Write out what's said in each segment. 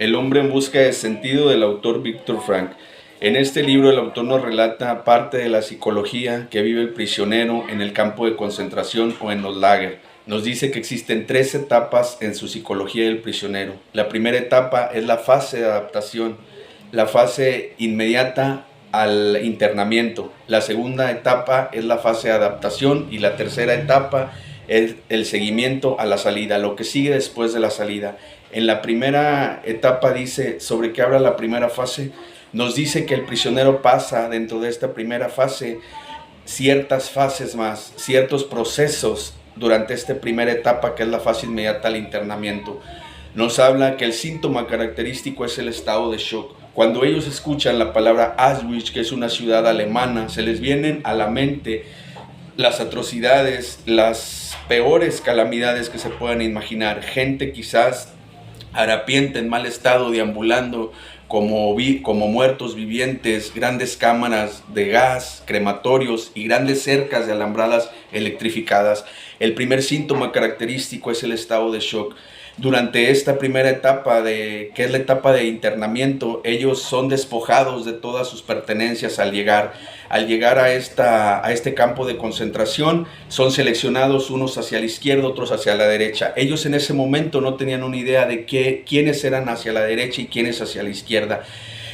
El hombre en busca de sentido, del autor Viktor Frankl. En este libro el autor nos relata parte de la psicología que vive el prisionero en el campo de concentración o en los lager. Nos dice que existen 3 etapas en su psicología del prisionero. La primera etapa es la fase de adaptación, la fase inmediata al internamiento. La segunda etapa es la fase de adaptación y la tercera etapa es el seguimiento a la salida, lo que sigue después de la salida. En la primera etapa dice, sobre qué habla la primera fase, nos dice que el prisionero pasa dentro de esta primera fase ciertas fases más, ciertos procesos durante esta primera etapa que es la fase inmediata al internamiento. Nos habla que el síntoma característico es el estado de shock. Cuando ellos escuchan la palabra Auschwitz, que es una ciudad alemana, se les vienen a la mente las atrocidades, las peores calamidades que se puedan imaginar. Gente quizás harapienta, en mal estado, deambulando como muertos vivientes, grandes cámaras de gas, crematorios y grandes cercas de alambradas electrificadas. El primer síntoma característico es el estado de shock. Durante esta primera etapa, que es la etapa de internamiento, ellos son despojados de todas sus pertenencias al llegar. Al llegar a este campo de concentración, son seleccionados unos hacia la izquierda, otros hacia la derecha. Ellos en ese momento no tenían una idea de quiénes eran hacia la derecha y quiénes hacia la izquierda.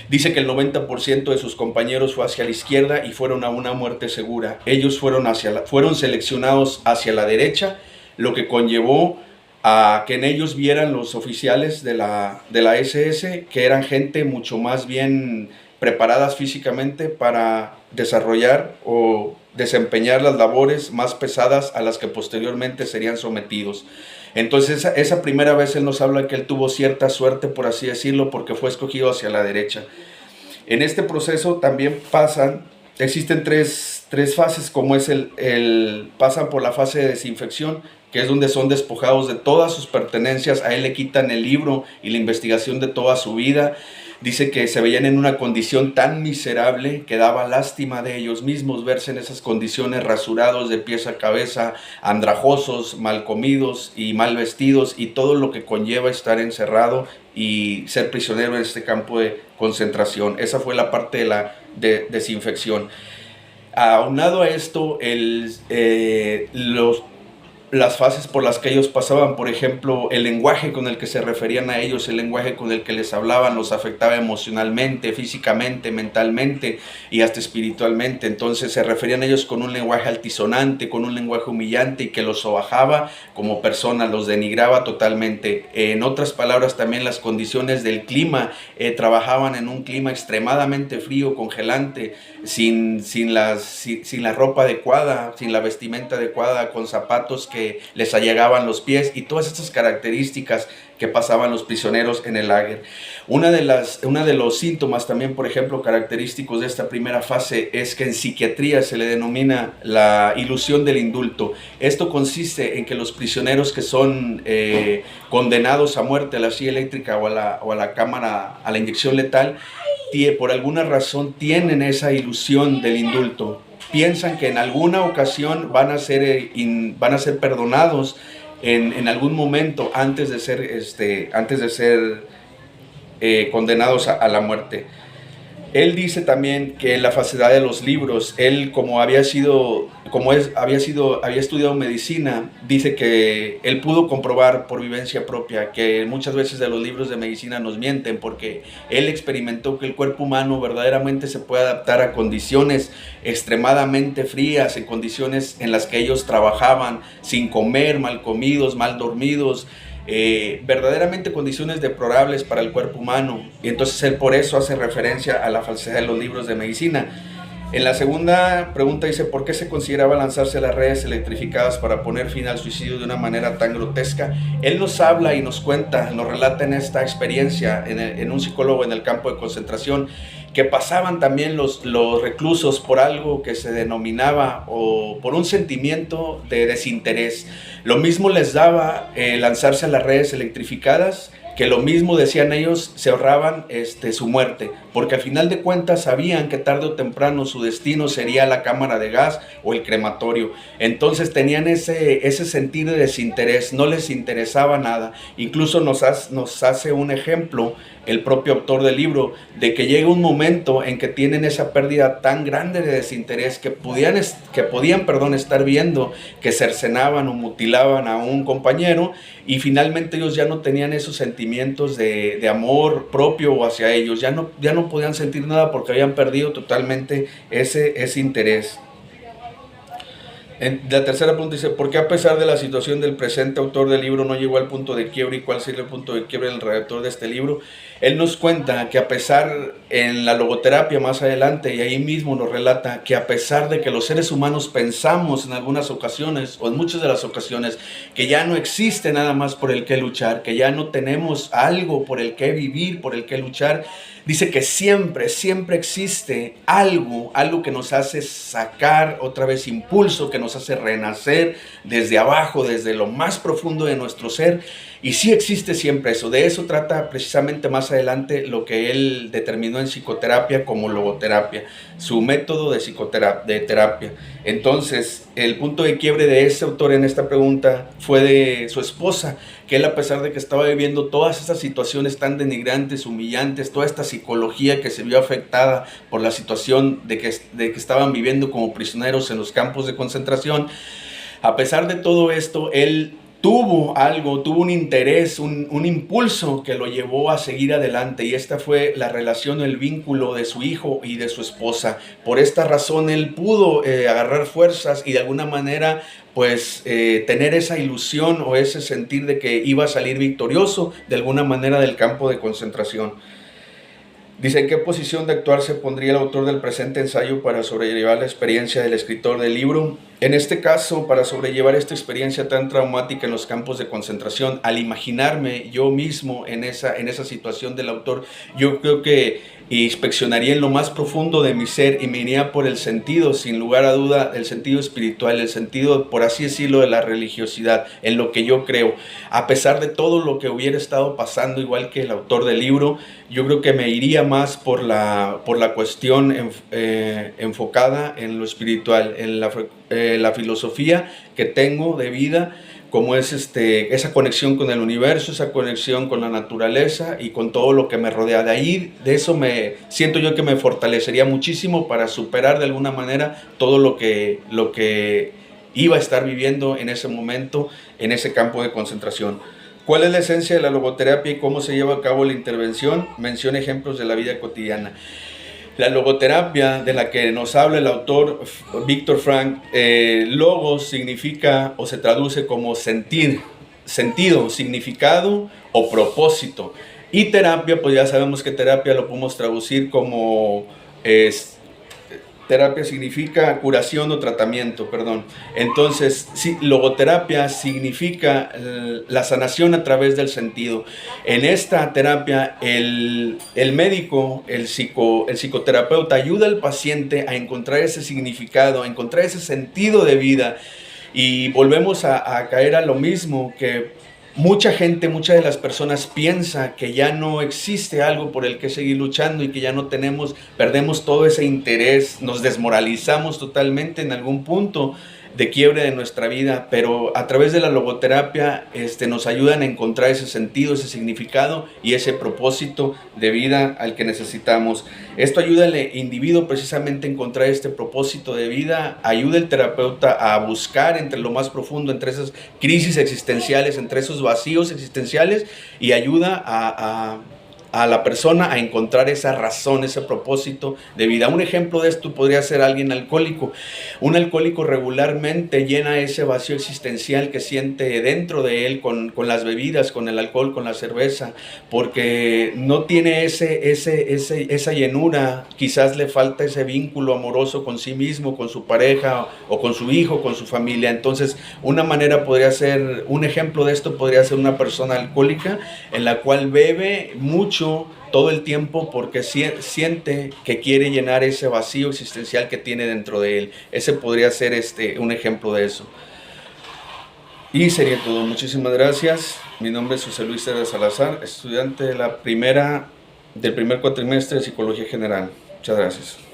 Dice que el 90% de sus compañeros fue hacia la izquierda y fueron a una muerte segura. Ellos fueron seleccionados hacia la derecha, lo que conllevó a que en ellos vieran los oficiales de la SS, que eran gente mucho más bien preparadas físicamente para desarrollar o desempeñar las labores más pesadas a las que posteriormente serían sometidos. Entonces esa primera vez él nos habla que él tuvo cierta suerte, por así decirlo, porque fue escogido hacia la derecha. En este proceso también existen tres fases, como es pasan por la fase de desinfección, que es donde son despojados de todas sus pertenencias. A él le quitan el libro y la investigación de toda su vida. Dice que se veían en una condición tan miserable que daba lástima de ellos mismos verse en esas condiciones, rasurados de pies a cabeza, andrajosos, mal comidos y mal vestidos, y todo lo que conlleva estar encerrado y ser prisionero en este campo de concentración. Esa fue la parte de la desinfección. Aunado a esto, las fases por las que ellos pasaban, por ejemplo, el lenguaje con el que se referían a ellos, el lenguaje con el que les hablaban, los afectaba emocionalmente, físicamente, mentalmente y hasta espiritualmente. Entonces se referían a ellos con un lenguaje altisonante, con un lenguaje humillante y que los sobajaba como personas, los denigraba totalmente. En otras palabras, también las condiciones del clima, trabajaban en un clima extremadamente frío, congelante, sin la ropa adecuada, sin la vestimenta adecuada, con zapatos que les allegaban los pies y todas estas características que pasaban los prisioneros en el lager. Uno de los síntomas también, por ejemplo, característicos de esta primera fase es que en psiquiatría se le denomina la ilusión del indulto. Esto consiste en que los prisioneros que son condenados a muerte a la silla eléctrica o a la cámara, a la inyección letal, por alguna razón tienen esa ilusión del indulto. Piensan que en alguna ocasión van a ser perdonados en algún momento antes de ser condenados a la muerte. Él dice también que en la facilidad de los libros, él había estudiado medicina, dice que él pudo comprobar por vivencia propia que muchas veces de los libros de medicina nos mienten, porque él experimentó que el cuerpo humano verdaderamente se puede adaptar a condiciones extremadamente frías, en condiciones en las que ellos trabajaban sin comer, mal comidos, mal dormidos, verdaderamente condiciones deplorables para el cuerpo humano. Y entonces él por eso hace referencia a la falsedad de los libros de medicina. En la segunda pregunta dice, ¿por qué se consideraba lanzarse a las redes electrificadas para poner fin al suicidio de una manera tan grotesca? Él nos habla y nos cuenta, nos relata en esta experiencia en un psicólogo en el campo de concentración, que pasaban también los reclusos por algo que se denominaba o por un sentimiento de desinterés. Lo mismo les daba lanzarse a las redes electrificadas que lo mismo decían ellos, se ahorraban su muerte, porque al final de cuentas sabían que tarde o temprano su destino sería la cámara de gas o el crematorio. Entonces tenían ese sentir de desinterés, no les interesaba nada. Incluso nos hace un ejemplo el propio autor del libro, de que llega un momento en que tienen esa pérdida tan grande de desinterés que podían estar viendo que cercenaban o mutilaban a un compañero, y finalmente ellos ya no tenían esos sentimientos de amor propio hacia ellos, ya no podían sentir nada porque habían perdido totalmente ese interés. La tercera pregunta dice, ¿por qué a pesar de la situación del presente autor del libro no llegó al punto de quiebre, y cuál sería el punto de quiebre del redactor de este libro? Él nos cuenta que a pesar, en la logoterapia más adelante, y ahí mismo nos relata que a pesar de que los seres humanos pensamos en algunas ocasiones, o en muchas de las ocasiones, que ya no existe nada más por el que luchar, que ya no tenemos algo por el que vivir, por el que luchar, dice que siempre existe algo que nos hace sacar otra vez impulso, que nos hace renacer desde abajo, desde lo más profundo de nuestro ser. Y sí existe siempre eso. De eso trata precisamente más adelante lo que él determinó en psicoterapia como logoterapia, su método de terapia. Entonces, el punto de quiebre de ese autor en esta pregunta fue de su esposa, que él, a pesar de que estaba viviendo todas estas situaciones tan denigrantes, humillantes, toda esta psicología que se vio afectada por la situación de que estaban viviendo como prisioneros en los campos de concentración, a pesar de todo esto, él tuvo un interés, un impulso que lo llevó a seguir adelante, y esta fue la relación, el vínculo de su hijo y de su esposa. Por esta razón él pudo agarrar fuerzas y de alguna manera pues tener esa ilusión o ese sentir de que iba a salir victorioso de alguna manera del campo de concentración. Dice, ¿en qué posición de actuar se pondría el autor del presente ensayo para sobrellevar la experiencia del escritor del libro? En este caso, para sobrellevar esta experiencia tan traumática en los campos de concentración, al imaginarme yo mismo en esa situación del autor, yo creo que inspeccionaría en lo más profundo de mi ser y me iría por el sentido, sin lugar a duda, el sentido espiritual, el sentido, por así decirlo, de la religiosidad, en lo que yo creo. A pesar de todo lo que hubiera estado pasando, igual que el autor del libro, yo creo que me iría más por la cuestión enfocada en lo espiritual, en la filosofía que tengo de vida, como es esa conexión con el universo, esa conexión con la naturaleza y con todo lo que me rodea. De eso siento yo que me fortalecería muchísimo para superar de alguna manera todo lo que iba a estar viviendo en ese momento, en ese campo de concentración. ¿Cuál es la esencia de la logoterapia y cómo se lleva a cabo la intervención? Menciona ejemplos de la vida cotidiana. La logoterapia de la que nos habla el autor Viktor Frankl, logos significa o se traduce como sentir, sentido, significado o propósito. Y terapia, pues ya sabemos que terapia lo podemos traducir como terapia significa curación o tratamiento, perdón. Entonces, sí, logoterapia significa la sanación a través del sentido. En esta terapia, el médico, el psicoterapeuta ayuda al paciente a encontrar ese significado, a encontrar ese sentido de vida. Y volvemos a caer a lo mismo, que muchas de las personas piensa que ya no existe algo por el que seguir luchando y que ya no perdemos todo ese interés, nos desmoralizamos totalmente en algún punto de quiebre de nuestra vida, pero a través de la logoterapia nos ayudan a encontrar ese sentido, ese significado y ese propósito de vida al que necesitamos. Esto ayuda al individuo precisamente a encontrar este propósito de vida, ayuda al terapeuta a buscar entre lo más profundo, entre esas crisis existenciales, entre esos vacíos existenciales, y ayuda a la persona a encontrar esa razón, ese propósito de vida. Un ejemplo de esto podría ser alguien alcohólico. Un alcohólico regularmente llena ese vacío existencial que siente dentro de él con las bebidas, con el alcohol, con la cerveza, porque no tiene esa llenura. Quizás le falta ese vínculo amoroso con sí mismo, con su pareja o con su hijo, con su familia. Entonces, un ejemplo de esto podría ser una persona alcohólica en la cual bebe mucho todo el tiempo porque siente que quiere llenar ese vacío existencial que tiene dentro de él. Ese podría ser un ejemplo de eso. Y sería todo. Muchísimas gracias. Mi nombre es José Luis César Salazar, estudiante del primer cuatrimestre de Psicología General. Muchas gracias.